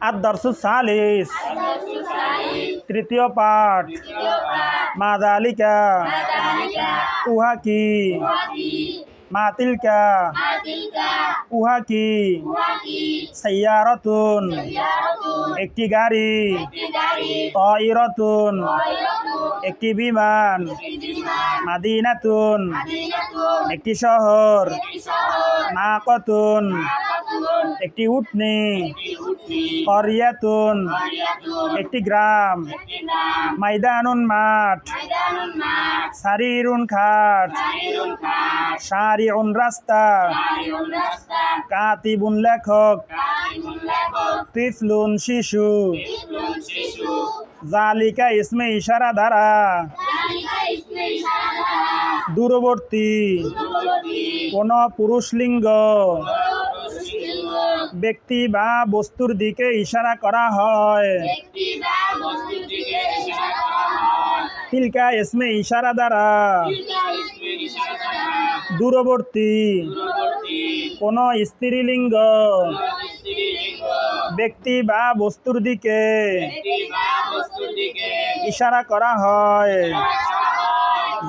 আদ-দারসুস সালিস তৃতীয় পাঠ মা যালিকা উহা কি মা তিলকা উহা কি সাইয়ারাতুন একটি গাড়ি তায়রাতুন একটি বিমান মাদিনাতুন একটি শহর নাকাতুন একটি উটনি করিয়াতুন একটি গ্রাম ময়দানুন মাঠ সারিরুন খাট শারিউন রাস্তা কাতিবুন লেখক তিফলুন শিশু জালিকা ইসমে ইশারা দ্বারা দূরবর্তী কোন পুরুষলিঙ্গ ব্যক্তি বা বস্তুর দিকে ইশারা করা হয়। তিলকা ইসমে ইশারা দ্বারা দূরবর্তী কোন স্ত্রীলিঙ্গ ব্যক্তি বা বস্তুর দিকে ইশারা করা হয়।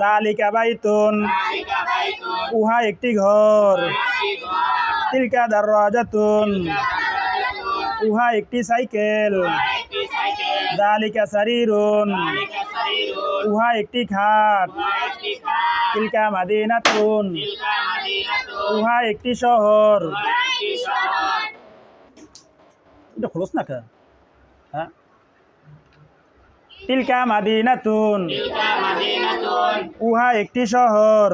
জালিকা বাইতুন উহা একটি ঘর তিলকা দাররাজাতুন উহা একটি সাইকেল জালিকা সারিরুন উহা একটি খাট তিলকা মাদিনাতুন উহা একটি শহর। এটা খোলস না কা হ্যাঁ তিলকা মাদিনাতুন উহা একটি শহর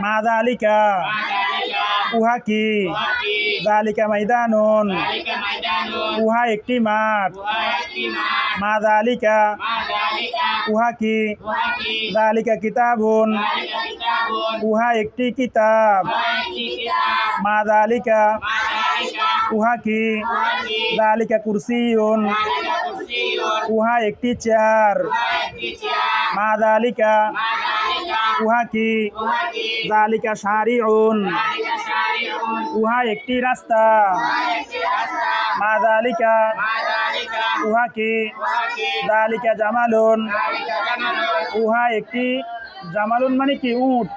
মা যালিকা উহা কি যালিকা ময়দানুন উহা একটি মাঠ মা যালিকা উহা কি যালিকা কিতাবুন উহা একটি কিতাব মা যালিকা উহা কি যালিকা কুরসিয়ুন উহা একটি চেয়ার মা যালিকা উহা কি যালিকা শারিউন উহা একটি রাস্তা মা যালিকা উহা কি যালিকা জামালুন উহা একটি জামালুন মানে কি উট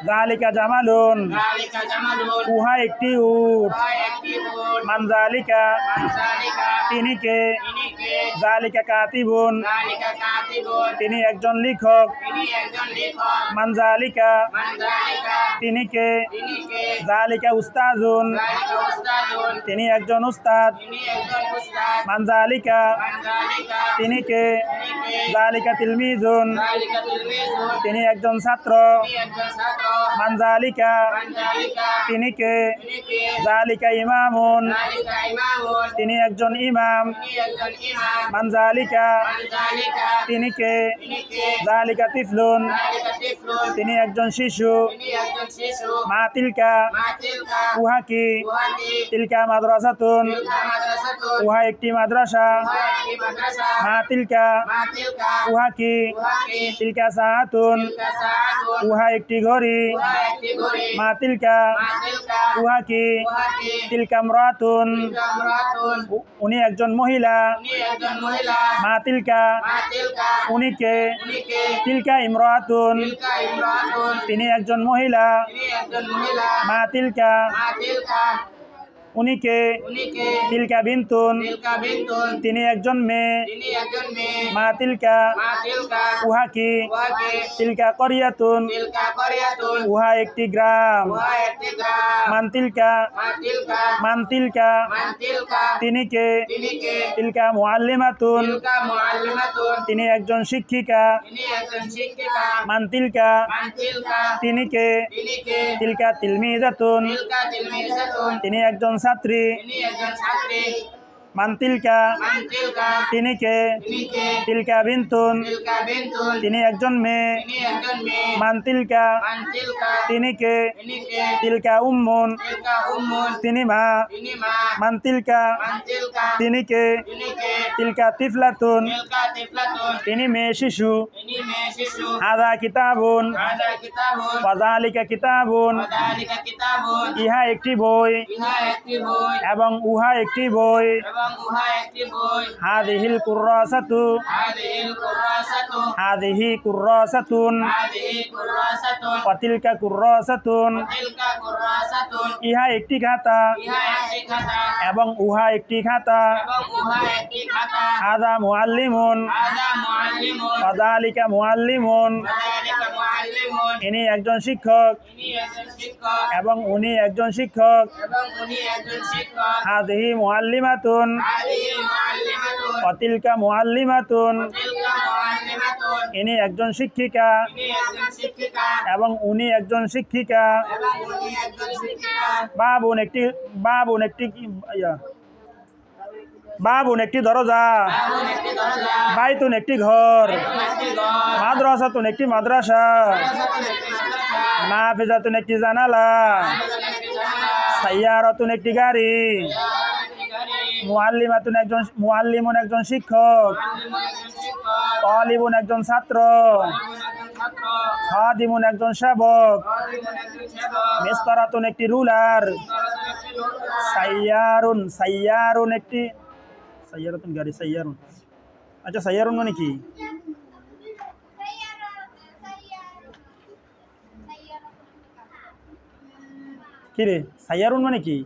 যালিকা জামালুন উহা একটি উট মান যালিকা তিনি কে যালিকা কাতিবুন তিনি একজন লেখক মান যালিকা তিনি কে যালিকা উস্তাজুন তিনি একজন উস্তাদ মান যালিকা তিনি কে যালিকা তিলমিজুন তিনি একজন ছাত্র মান যালিকা তিনি কে যালিকা ইমামুন তিনি একজন ইমাম মান যালিকা তিনি কে যালিকা তিফলুন তিনি একজন শিশু মা তিলকা উহা কি তিলকা মাদ্রাসাতুন উহা একটি মাদ্রাসা মা তিলকা উহা কি তিলকা সাআতুন উহা একটি ঘড়ি মা তিলকা উহা কি তিলকা ইমরাতুন উনি একজন মহিলা মা তিলকা উনি কে তিলকা ইমরাতুন তিনি একজন মহিলা মা তিলকা উনি কে তিলকা বিনতুন তিনি একজন মেয়ে মা তিলকা উহা কি তিলকা করিয়াতুন উহা একটি গ্রাম মান তিলকা তিনি কে তিলকা মুআল্লিমাতুন তিনি একজন শিক্ষিকা মান তিলকা তিনি কে তিলকা তিলমিজাতুন তিনি একজন ছাত্রী মান তিলকা তিনি কে তিলকা বিনতুন তিনি একজন মেয়ে মান তিলকা তিনি কে তিলকা উম্মুন তিনি মা মান তিলকা তিনি কে তিলকা তিফলাতুন তিলকা তিফলাতুন তিনি মেয়ে শিশু ইনি মেয়ে শিশু হাদা কিতাবুন হাযা কিতাবুন ওয়াযালিকা কিতাবুন ওয়াযালিকা কিতাবুন ইহা একটি বই ইহা একটি বই এবং উহা একটি বই এবং উহা একটি বই হাদিহিল কুররাসাতু হাযিহিল কুরাসাতু হাদিহি কুররাসাতুন হাযিহি কুরাসাতুন ওয়াতিলকা কুররাসাতুন তিলকা কুরাসাতুন ইহা একটি খাতা ইহা একটি খাতা এবং উহা একটি খাতা এবং উহা একটি খাতা হাদা মুআল্লিমুন হাযা মুআল্লিমুন ওয়াযালিকা মুআল্লিমুন ওয়াযালিকা মুআল্লিমুন ইনি একজন শিক্ষক ইনি একজন শিক্ষক এবং উনি একজন শিক্ষক এবং উনি একজন শিক্ষক হাদিহি মুআল্লিমাতুন হাযিহি মুআল্লিমাতুন ওয়াতিলকা মুআল্লিমাতুন তিলকা মুআল্লিমাতুন ইনি একজন শিক্ষিকা ইনি একজন শিক্ষিকা এবং উনি একজন শিক্ষিকা এবং উনি একজন শিক্ষিকা বাবুন একটি বাবুন একটি ইয়া, বাবুন একটি দরজা বাবুন একটি দরজা বাইতুন একটি ঘর একটি ঘর মাদ্রাসাতুন একটি মাদ্রাসা মাদ্রাসাতুন একটি মাদ্রাসা নাফিজাতুন একটি জানালা একটি জানালা সাইয়ারাতুন একটি গাড়ি একটি গাড়ি মুআল্লিমাতুন একজন মুআল্লিমুন একজন শিক্ষক মুআল্লিমুন একজন শিক্ষক তালিবুন একজন ছাত্র তালিবুন একজন ছাত্র খাদিমুন একজন সেবক তালিবুন একজন সেবক মিসতারাতুন একটি রুলার তারাতুন একটি লোক সাইয়ারুন একটি সাইয়ারাতুন গাড়ি সাইয়ারুন আচ্ছা সাইয়ারুন মানে কি কি রে সাইয়ারুন মানে কি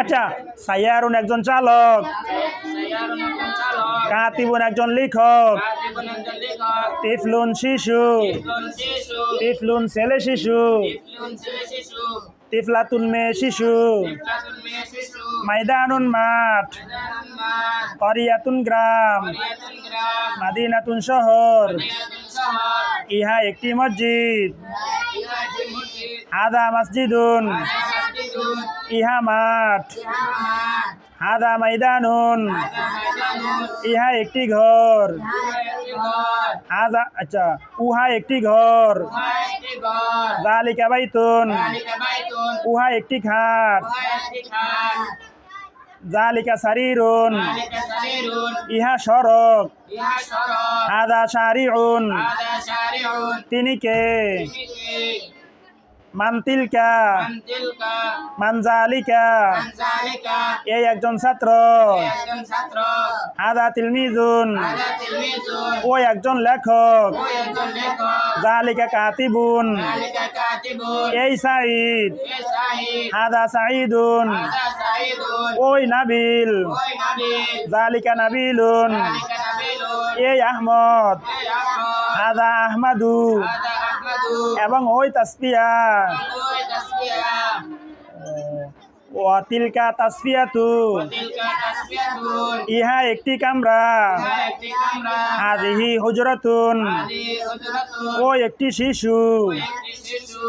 আচ্ছা সাইয়ারুন একজন চালক সাইয়ারুন একজন চালক কাতিবুন একজন লেখক কাতিবুন একজন লেখক তিফলুন শিশু তিফলুন শিশু তিফলুন ছেলে শিশু তিফলুন ছেলে শিশু তিফলাতুন মেয়ে শিশু তিফলাতুন মেয়ে শিশু মাইদানুন মাঠ মাদানুন মাঠ করিয়াতুন গ্রাম করিয়াতুন গ্রাম মাদিনাতুন শহর মাদিনাতুন শহর ইহা একটি মসজিদ ইহা একটি মসজিদ হাদা মসজিদুন হাযা মসজিদুন ইহা মাঠ ইহা মাঠ হাদা মাইদানুন হাযা মায়দানুন ইহা একটি ঘর ইহা একটি ঘর হাদা আচ্ছা উহা একটি ঘর উহা একটি ঘর যালিকা বাইতুন যালিকা বাইতুন উহা একটি খাট উহা একটি খাট যালিকা সারিরুন যালিকা সারিরুন ইহা সড়ক ইহা সড়ক হাদা শারিউন হাযা শারিউন তিনি কে তিনি মানতিলকা তিলকা মানজালিকা যালিকা এই একজন ছাত্র একজন ছাত্র হাদা তিলমিজুন হাযা তিলমিজুন ও একজন লেখক ও একজন লেখক জালিকা কাতিবুন যালিকা কাতিবুন এই সাঈদ এ সাহিদ হাদা সাঈদুন হাযা সাইদুন ওই নাবিল ওই নাবিল জালিকা নাবিলুন যালিকা নাবিলুন এই আহমদ এ আহমদ হাদা আহমাদু হাযা আহমাদু এবং ওই তাসফিয়া ওই তাসবিহা ও তিলকা তাসফিয়াতু তিলকা তাসবিহাতুন ইহা একটি কামরা ইহা একটি কামরা হাদিহি হুজরাতুন হাদি হুজরাতুন ও একটি শিশু একটি শিশু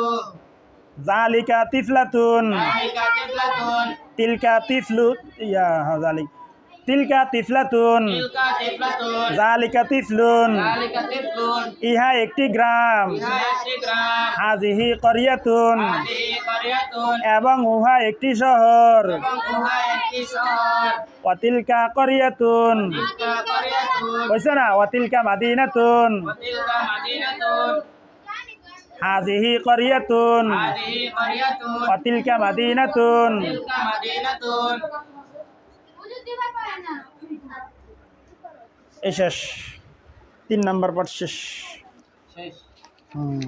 জালিকা তিফলাতুন যালিকা তিফলাতুন তিলকা তিফলু ইয়া জালিক তিলকা তিফলাতুন তিলকা তিফলাতুন জালিকা তিফলুন যালিকা তিফলুন ইহা একটি গ্রাম ইহা একটি গ্রাম হাজিহি করিয়াতুন হাদি করিয়াতুন এবং উহা একটি শহর এবং উহা একটি শহর ওয়াতিলকা করিয়াতুন তিলকা করিয়াতুন কইছে না ওয়াতিলকা মাদিনাতুন তিলকা মাদিনাতুন হাজিহি করিয়াতুন হাদি করিয়াতুন ওয়াতিলকা মাদিনাতুন তিলকা মাদিনাতুন এই শেষ 3 নাম্বার পাঠ শেষ শেষ হুম